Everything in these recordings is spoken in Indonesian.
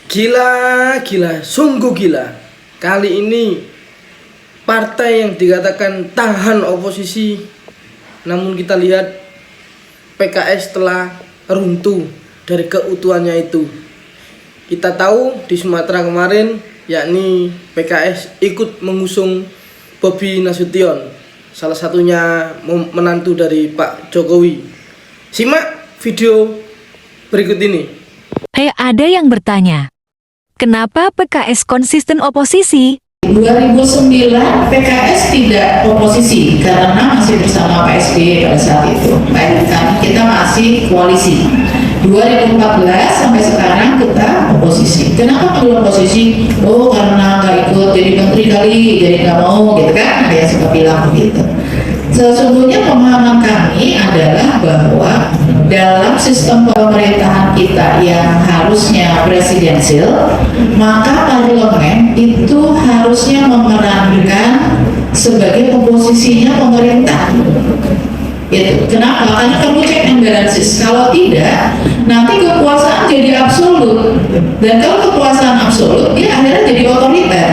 Gila, sungguh gila. Kali ini partai yang dikatakan tahan oposisi, namun kita lihat PKS telah runtuh dari keutuhannya itu. Kita tahu di Sumatera kemarin, yakni PKS ikut mengusung Bobi Nasution, salah satunya menantu dari Pak Jokowi. Simak video berikut ini. Ada yang bertanya, kenapa PKS konsisten oposisi? 2009 PKS tidak oposisi karena masih bersama Pak SBY pada saat itu. Baik, kita masih koalisi. 2014 sampai sekarang kita oposisi. Kenapa perlu oposisi? Oh, karena nggak ikut jadi menteri kali, jadi nggak mau gitu kan? Ada yang suka bilang begitu. Sesungguhnya pemahaman kami adalah bahwa dalam sistem pemerintahan kita yang harusnya presidensil, maka parlemen itu harusnya memerankan sebagai oposisinya pemerintah. Itu kenapa? Karena perlu check and balances. Kalau tidak, nanti kekuasaan jadi absolut, dan kalau kekuasaan absolut, dia akhirnya jadi otoriter.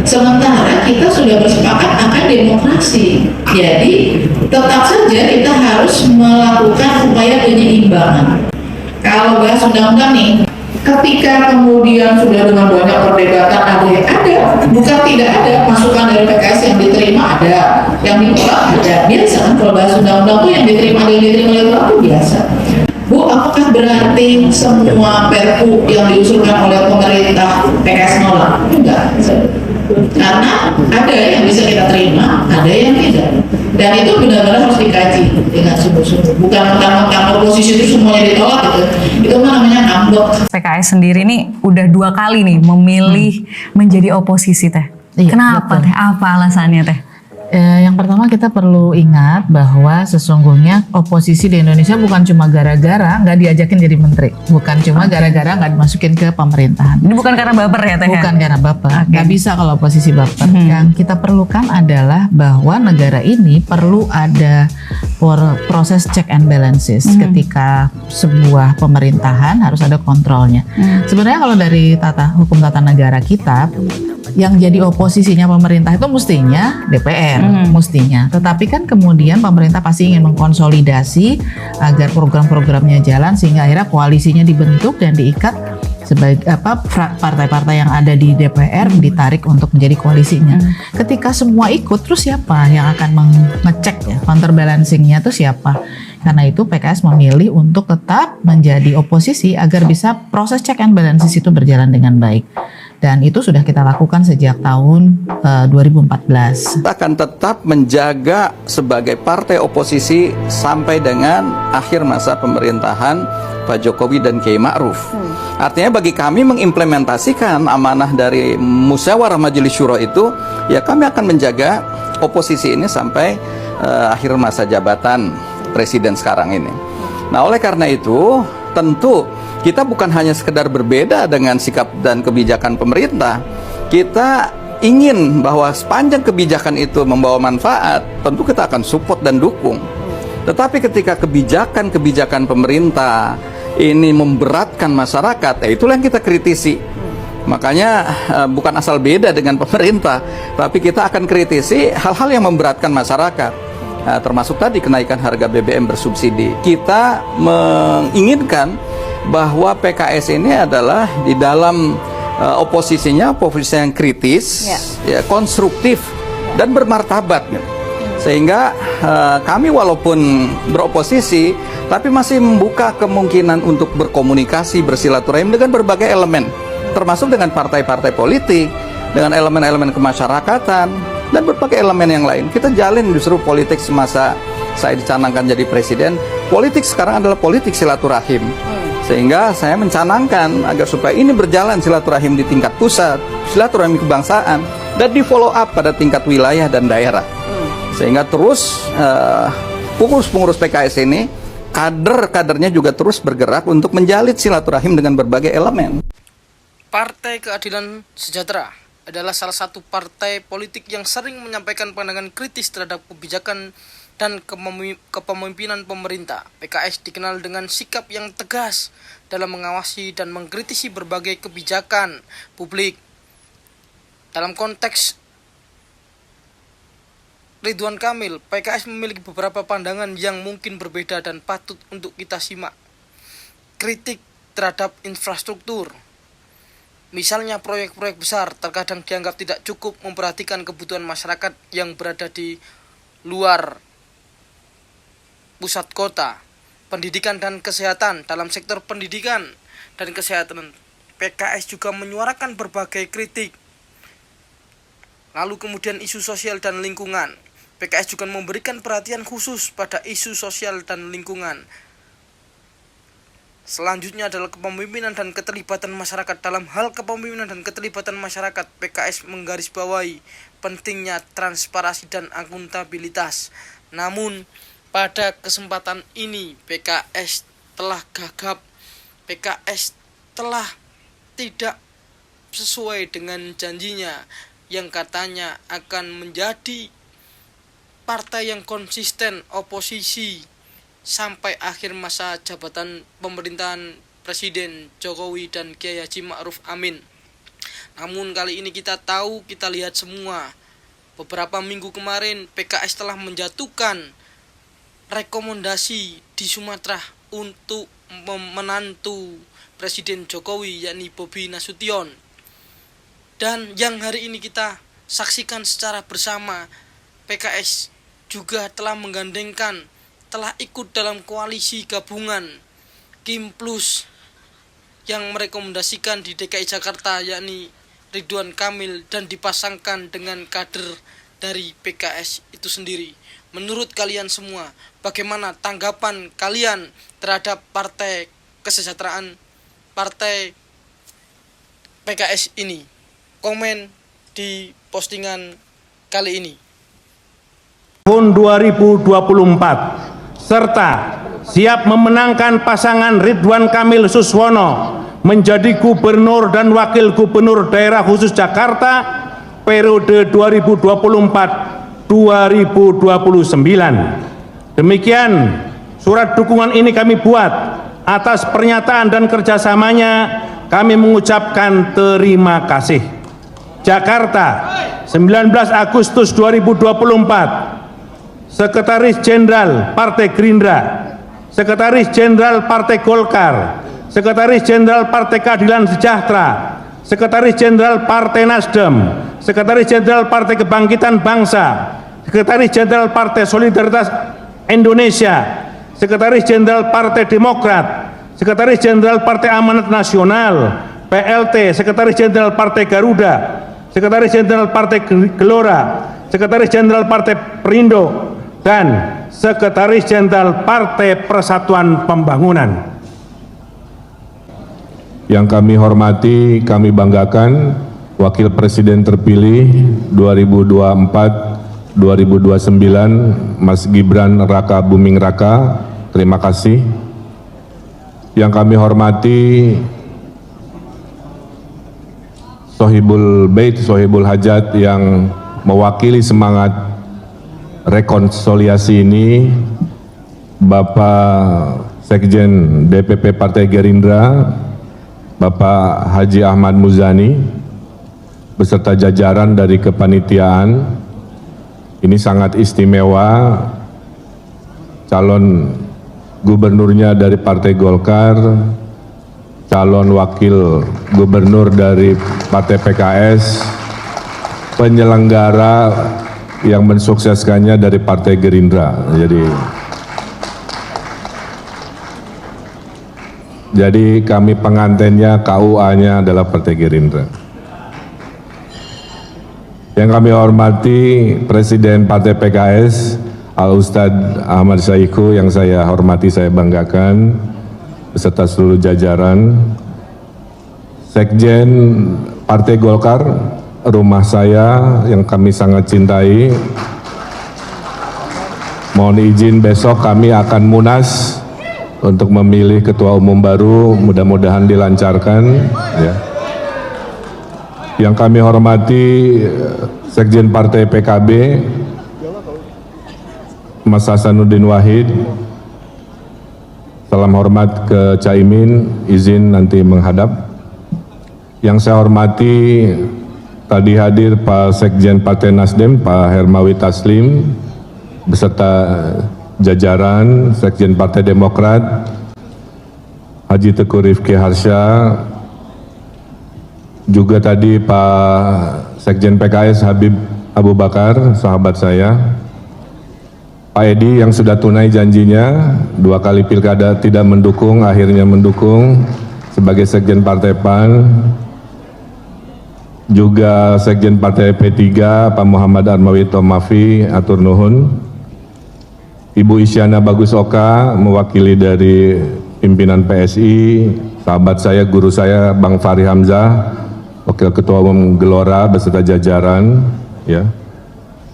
Sementara kita sudah bersepakat akan demokrasi. Jadi tetap saja kita harus melakukan upaya penyeimbangan. Kalau bahas undang-undang nih, ketika kemudian sudah dengan banyak perdebatan ada, bukan tidak ada masukan dari PKS yang diterima ada, yang ditolak ada. Biasa kan kalau bahas undang-undang tuh yang diterima itu biasa. Bu, apakah berarti semua perpu yang diusulkan oleh pemerintah PKS nolak? Enggak. Karena ada yang bisa kita terima, ada yang tidak, dan itu benar-benar harus dikaji dengan sungguh-sungguh. Bukan mentang-mentang oposisi itu semuanya ditolak gitu. Itu namanya ngambek. PKS sendiri nih udah 2 kali nih memilih menjadi oposisi teh. Iya, Kenapa betul. teh? Apa alasannya teh? Yang pertama kita perlu ingat bahwa sesungguhnya oposisi di Indonesia bukan cuma gara-gara nggak diajakin jadi menteri, bukan cuma gara-gara nggak dimasukin ke pemerintahan. Ini bukan karena baper ya teh? Bukan karena baper, Oke. nggak bisa kalau oposisi baper. Yang kita perlukan adalah bahwa negara ini perlu ada proses check and balances. Ketika sebuah pemerintahan harus ada kontrolnya. Sebenarnya kalau dari hukum tata negara kita, yang jadi oposisinya pemerintah itu mestinya DPR, mestinya. Tetapi kan kemudian pemerintah pasti ingin mengkonsolidasi agar program-programnya jalan sehingga akhirnya koalisinya dibentuk dan diikat sebagai partai-partai yang ada di DPR ditarik untuk menjadi koalisinya. Ketika semua ikut, terus siapa yang akan mengecek ya counterbalancingnya itu siapa? Karena itu PKS memilih untuk tetap menjadi oposisi agar bisa proses check and balances itu berjalan dengan baik. Dan itu sudah kita lakukan sejak tahun 2014. Kita akan tetap menjaga sebagai partai oposisi sampai dengan akhir masa pemerintahan Pak Jokowi dan Kiai Ma'ruf. Artinya bagi kami mengimplementasikan amanah dari Musyawarah Majelis Syuro itu, ya kami akan menjaga oposisi ini sampai akhir masa jabatan presiden sekarang ini. Nah, oleh karena itu tentu kita bukan hanya sekedar berbeda dengan sikap dan kebijakan pemerintah. Kita ingin bahwa sepanjang kebijakan itu membawa manfaat, tentu kita akan support dan dukung. Tetapi ketika kebijakan-kebijakan pemerintah ini memberatkan masyarakat, itulah yang kita kritisi. Makanya bukan asal beda dengan pemerintah, tapi kita akan kritisi hal-hal yang memberatkan masyarakat. Termasuk tadi kenaikan harga BBM bersubsidi. Kita menginginkan bahwa PKS ini adalah di dalam oposisinya oposisi yang kritis, ya, konstruktif dan bermartabat. Sehingga kami walaupun beroposisi, tapi masih membuka kemungkinan untuk berkomunikasi, bersilaturahim dengan berbagai elemen, termasuk dengan partai-partai politik, dengan elemen-elemen kemasyarakatan, dan berbagai elemen yang lain. Kita jalin justru politik semasa saya dicanangkan jadi presiden. Politik sekarang adalah politik silaturahim. Sehingga saya mencanangkan agar supaya ini berjalan silaturahim di tingkat pusat, silaturahim kebangsaan, dan di follow up pada tingkat wilayah dan daerah. Sehingga terus pengurus-pengurus PKS ini, kader-kadernya juga terus bergerak untuk menjalin silaturahim dengan berbagai elemen. Partai Keadilan Sejahtera adalah salah satu partai politik yang sering menyampaikan pandangan kritis terhadap kebijakan dan kepemimpinan pemerintah. PKS dikenal dengan sikap yang tegas dalam mengawasi dan mengkritisi berbagai kebijakan publik. Dalam konteks Ridwan Kamil, PKS memiliki beberapa pandangan yang mungkin berbeda dan patut untuk kita simak. Kritik terhadap infrastruktur. Misalnya proyek-proyek besar terkadang dianggap tidak cukup memperhatikan kebutuhan masyarakat yang berada di luar pusat kota. Pendidikan dan kesehatan. Dalam sektor pendidikan dan kesehatan, PKS juga menyuarakan berbagai kritik. Lalu kemudian isu sosial dan lingkungan. PKS juga memberikan perhatian khusus pada isu sosial dan lingkungan. Selanjutnya adalah kepemimpinan dan keterlibatan masyarakat. Dalam hal kepemimpinan dan keterlibatan masyarakat, PKS menggarisbawahi pentingnya transparansi dan akuntabilitas. Namun pada kesempatan ini PKS telah gagap, PKS telah tidak sesuai dengan janjinya yang katanya akan menjadi partai yang konsisten oposisi sampai akhir masa jabatan pemerintahan Presiden Jokowi dan Kiai Haji Ma'ruf Amin. Namun kali ini kita lihat semua, beberapa minggu kemarin PKS telah menjatuhkan rekomendasi di Sumatera untuk menantu Presiden Jokowi, yakni Bobi Nasution. Dan yang hari ini kita saksikan secara bersama, PKS juga telah ikut dalam koalisi gabungan Kim Plus yang merekomendasikan di DKI Jakarta, yakni Ridwan Kamil, dan dipasangkan dengan kader dari PKS itu sendiri. Menurut kalian semua, bagaimana tanggapan kalian terhadap Partai Kesejahteraan, Partai PKS ini? Komen di postingan kali ini. Tahun 2024 serta siap memenangkan pasangan Ridwan Kamil Suswono menjadi gubernur dan wakil gubernur daerah khusus Jakarta periode 2024-2029. Demikian surat dukungan ini kami buat. Atas pernyataan dan kerjasamanya kami mengucapkan terima kasih. Jakarta, 19 Agustus 2024. Sekretaris Jenderal Partai Gerindra, Sekretaris Jenderal Partai Golkar, Sekretaris Jenderal Partai Keadilan Sejahtera, Sekretaris Jenderal Partai Nasdem, Sekretaris Jenderal Partai Kebangkitan Bangsa, Sekretaris Jenderal Partai Solidaritas Indonesia, Sekretaris Jenderal Partai Demokrat, Sekretaris Jenderal Partai Amanat Nasional, PLT, Sekretaris Jenderal Partai Garuda, Sekretaris Jenderal Partai Gelora, Sekretaris Jenderal Partai Perindo, dan Sekretaris Jenderal Partai Persatuan Pembangunan. Yang kami hormati, kami banggakan Wakil Presiden terpilih 2024-2029 Mas Gibran Raka Buming Raka, terima kasih. Yang kami hormati Sohibul Bait, Sohibul Hajat yang mewakili semangat rekonsiliasi ini, Bapak Sekjen DPP Partai Gerindra, Bapak Haji Ahmad Muzani, beserta jajaran dari kepanitiaan. Ini sangat istimewa, calon gubernurnya dari Partai Golkar, calon wakil gubernur dari Partai PKS, penyelenggara yang mensukseskannya dari Partai Gerindra. Jadi kami pengantennya, KUA-nya adalah Partai Gerindra. Yang kami hormati Presiden Partai PKS, Al-Ustadz Ahmad Saiku, yang saya hormati, saya banggakan, beserta seluruh jajaran. Sekjen Partai Golkar, rumah saya yang kami sangat cintai. Mohon izin besok kami akan munas untuk memilih ketua umum baru, mudah-mudahan dilancarkan. Ya. Yang kami hormati Sekjen Partai PKB, Mas Hasanuddin Wahid. Salam hormat ke Caimin, izin nanti menghadap. Yang saya hormati tadi hadir Pak Sekjen Partai Nasdem, Pak Hermawi Taslim, beserta jajaran Sekjen Partai Demokrat, Haji Teguh Rifki Harsha, juga tadi Pak Sekjen PKS Habib Abu Bakar, sahabat saya, Pak Edi yang sudah tunai janjinya, 2 kali pilkada tidak mendukung, akhirnya mendukung sebagai Sekjen Partai PAN, juga Sekjen Partai P3 Pak Muhammad Armawi Tomafi, atur nuhun, Ibu Isyana Bagus Oka mewakili dari pimpinan PSI, sahabat saya, guru saya Bang Fahri Hamzah, Wakil Ketua Umum Gelora beserta jajaran, ya.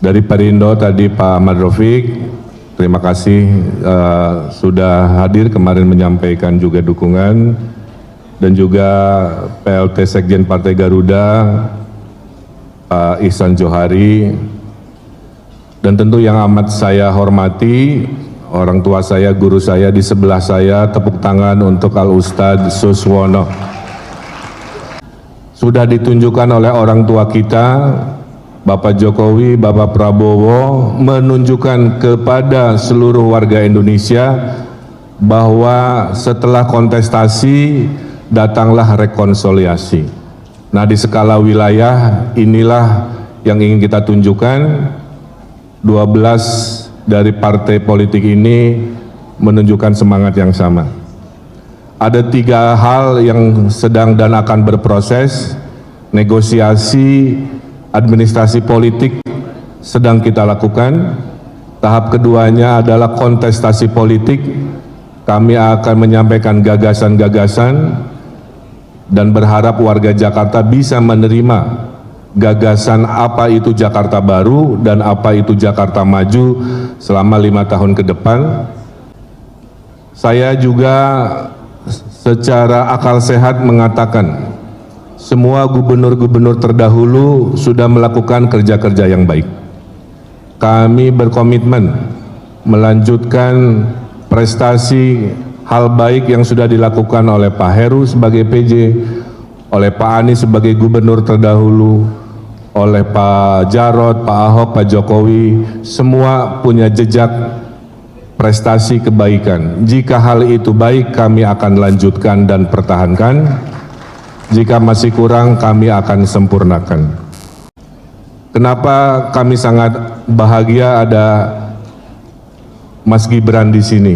Dari Perindo tadi Pak Ahmad Rafiq, terima kasih sudah hadir kemarin menyampaikan juga dukungan, dan juga PLT Sekjen Partai Garuda Pak Ihsan Johari, dan tentu yang amat saya hormati orang tua saya, guru saya di sebelah saya, tepuk tangan untuk Al Ustadz Suswono. Sudah ditunjukkan oleh orang tua kita, Bapak Jokowi, Bapak Prabowo, menunjukkan kepada seluruh warga Indonesia bahwa setelah kontestasi datanglah rekonsiliasi. Nah, di skala wilayah inilah yang ingin kita tunjukkan. 12 dari partai politik ini menunjukkan semangat yang sama. Ada 3 hal yang sedang dan akan berproses. Negosiasi administrasi politik sedang kita lakukan. Tahap keduanya adalah kontestasi politik. Kami akan menyampaikan gagasan-gagasan dan berharap warga Jakarta bisa menerima gagasan apa itu Jakarta baru dan apa itu Jakarta maju selama 5 tahun ke depan. Saya juga secara akal sehat mengatakan semua gubernur-gubernur terdahulu sudah melakukan kerja-kerja yang baik. Kami berkomitmen melanjutkan prestasi hal baik yang sudah dilakukan oleh Pak Heru sebagai PJ, oleh Pak Anies sebagai gubernur terdahulu, oleh Pak Jarod, Pak Ahok, Pak Jokowi, semua punya jejak prestasi kebaikan. Jika hal itu baik, kami akan lanjutkan dan pertahankan. Jika masih kurang, kami akan sempurnakan. Kenapa kami sangat bahagia ada Mas Gibran di sini?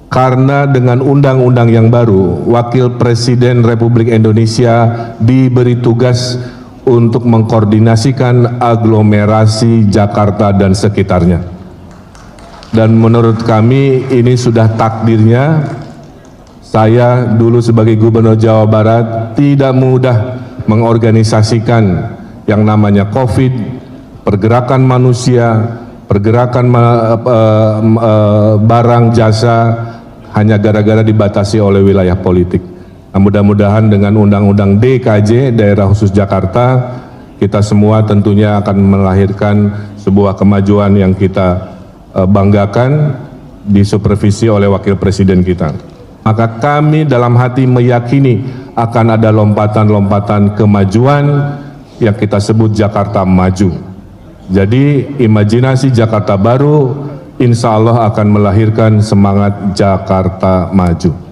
Karena dengan undang-undang yang baru, Wakil Presiden Republik Indonesia diberi tugas untuk mengkoordinasikan aglomerasi Jakarta dan sekitarnya. Dan menurut kami ini sudah takdirnya. Saya dulu sebagai Gubernur Jawa Barat tidak mudah mengorganisasikan yang namanya COVID, pergerakan manusia, pergerakan barang jasa, hanya gara-gara dibatasi oleh wilayah politik. Nah, mudah-mudahan dengan Undang-Undang DKJ, Daerah Khusus Jakarta, kita semua tentunya akan melahirkan sebuah kemajuan yang kita banggakan, disupervisi oleh Wakil Presiden kita. Maka kami dalam hati meyakini akan ada lompatan-lompatan kemajuan yang kita sebut Jakarta Maju. Jadi imajinasi Jakarta baru insya Allah akan melahirkan semangat Jakarta Maju.